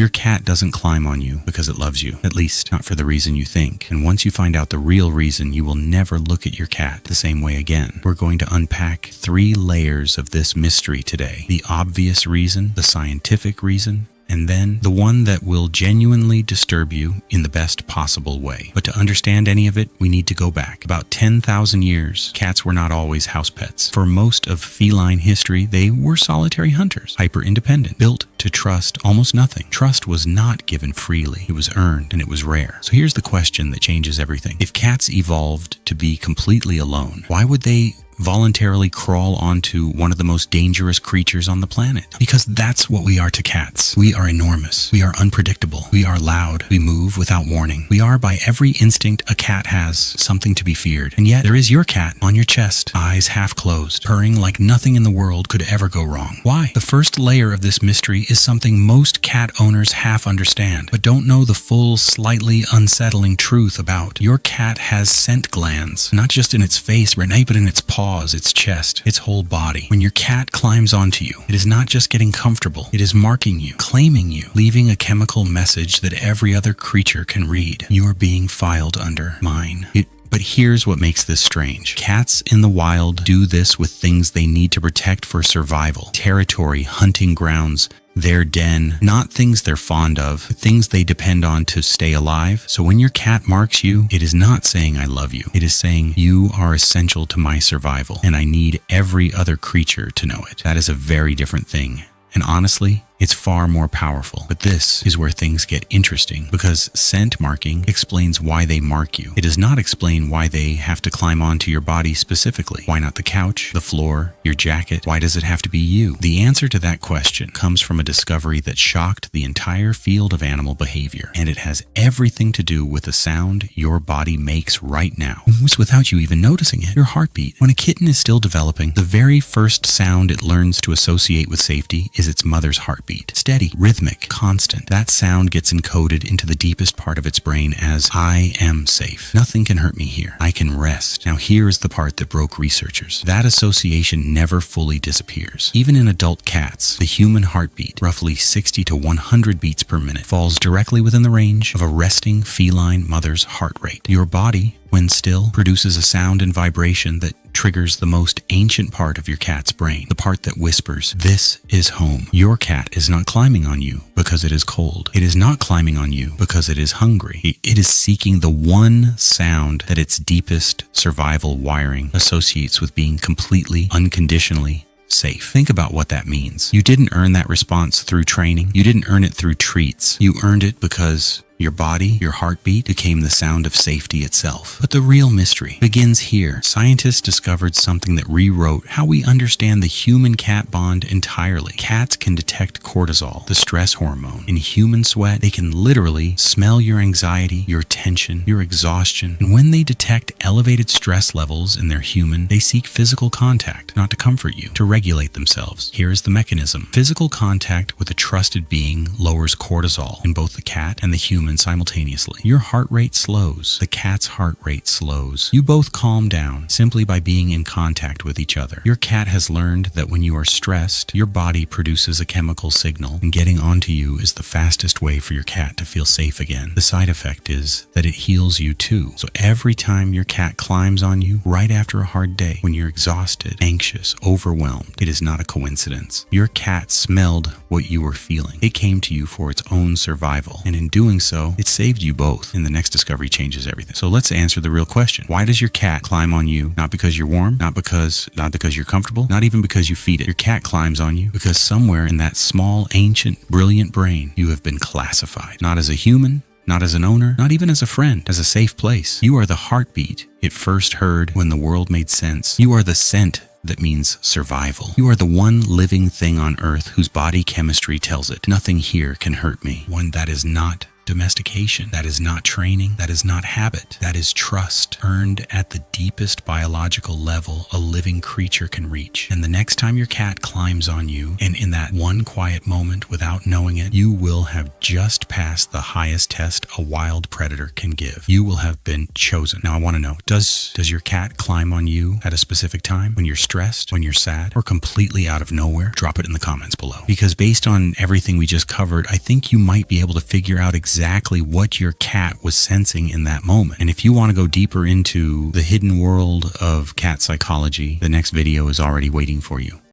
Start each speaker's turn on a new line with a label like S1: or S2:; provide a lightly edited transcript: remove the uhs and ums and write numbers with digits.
S1: Your cat doesn't climb on you because it loves you, at least not for the reason you think. And once you find out the real reason, you will never look at your cat the same way again. We're going to unpack 3 layers of this mystery today. The obvious reason, the scientific reason, and then the one that will genuinely disturb you in the best possible way. But to understand any of it, we need to go back. About 10,000 years, cats were not always house pets. For most of feline history, they were solitary hunters, hyper-independent, built to trust almost nothing. Trust was not given freely. It was earned, and it was rare. So here's the question that changes everything. If cats evolved to be completely alone, why would they voluntarily crawl onto one of the most dangerous creatures on the planet? Because that's what we are to cats. We are enormous. We are unpredictable. We are loud. We move without warning. We are, by every instinct a cat has, something to be feared. And yet, there is your cat on your chest, eyes half closed, purring like nothing in the world could ever go wrong. Why? The first layer of this mystery is something most cat owners half understand, but don't know the full, slightly unsettling truth about. Your cat has scent glands, not just in its face, Renee, but in its paws, its chest, its whole body. When your cat climbs onto you, it is not just getting comfortable, it is marking you, claiming you, leaving a chemical message that every other creature can read. You are being filed under mine. But here's what makes this strange. Cats in the wild do this with things they need to protect for survival. Territory, hunting grounds, their den, not things they're fond of, things they depend on to stay alive. So when your cat marks you, it is not saying I love you. It is saying you are essential to my survival, and I need every other creature to know it. That is a very different thing. And honestly, it's far more powerful. But this is where things get interesting, because scent marking explains why they mark you. It does not explain why they have to climb onto your body specifically. Why not the couch, the floor, your jacket? Why does it have to be you? The answer to that question comes from a discovery that shocked the entire field of animal behavior, and it has everything to do with the sound your body makes right now, almost without you even noticing it. Your heartbeat. When a kitten is still developing, the very first sound it learns to associate with safety is its mother's heartbeat. Steady, rhythmic, constant. That sound gets encoded into the deepest part of its brain as I am safe. Nothing can hurt me here. I can rest. Now here is the part that broke researchers. That association never fully disappears. Even in adult cats, the human heartbeat, roughly 60 to 100 beats per minute, falls directly within the range of a resting feline mother's heart rate. Your body, when still, produces a sound and vibration that triggers the most ancient part of your cat's brain, the part that whispers, "This is home." Your cat is not climbing on you because it is cold. It is not climbing on you because it is hungry. It is seeking the one sound that its deepest survival wiring associates with being completely, unconditionally safe. Think about what that means. You didn't earn that response through training. You didn't earn it through treats. You earned it because your body, your heartbeat, became the sound of safety itself. But the real mystery begins here. Scientists discovered something that rewrote how we understand the human-cat bond entirely. Cats can detect cortisol, the stress hormone. In human sweat, they can literally smell your anxiety, your tension, your exhaustion. And when they detect elevated stress levels in their human, they seek physical contact, not to comfort you, to regulate themselves. Here is the mechanism. Physical contact with a trusted being lowers cortisol in both the cat and the human simultaneously. Your heart rate slows. The cat's heart rate slows. You both calm down simply by being in contact with each other. Your cat has learned that when you are stressed, your body produces a chemical signal, and getting onto you is the fastest way for your cat to feel safe again. The side effect is that it heals you too. So every time your cat climbs on you right after a hard day, when you're exhausted, anxious, overwhelmed, it is not a coincidence. Your cat smelled what you were feeling. It came to you for its own survival, and in doing so, it saved you both, and the next discovery changes everything. So let's answer the real question. Why does your cat climb on you? Not because you're warm, not because you're comfortable, not even because you feed it. Your cat climbs on you because somewhere in that small, ancient, brilliant brain, you have been classified. Not as a human, not as an owner, not even as a friend, as a safe place. You are the heartbeat it first heard when the world made sense. You are the scent that means survival. You are the one living thing on Earth whose body chemistry tells it, nothing here can hurt me. One that is not domestication. That is not training. That is not habit. That is trust, earned at the deepest biological level a living creature can reach. And the next time your cat climbs on you, and in that one quiet moment without knowing it, you will have just passed the highest test a wild predator can give. You will have been chosen. Now I want to know, does your cat climb on you at a specific time, when you're stressed, when you're sad, or completely out of nowhere? Drop it in the comments below. Because based on everything we just covered, I think you might be able to figure out exactly what your cat was sensing in that moment. And if you want to go deeper into the hidden world of cat psychology, the next video is already waiting for you.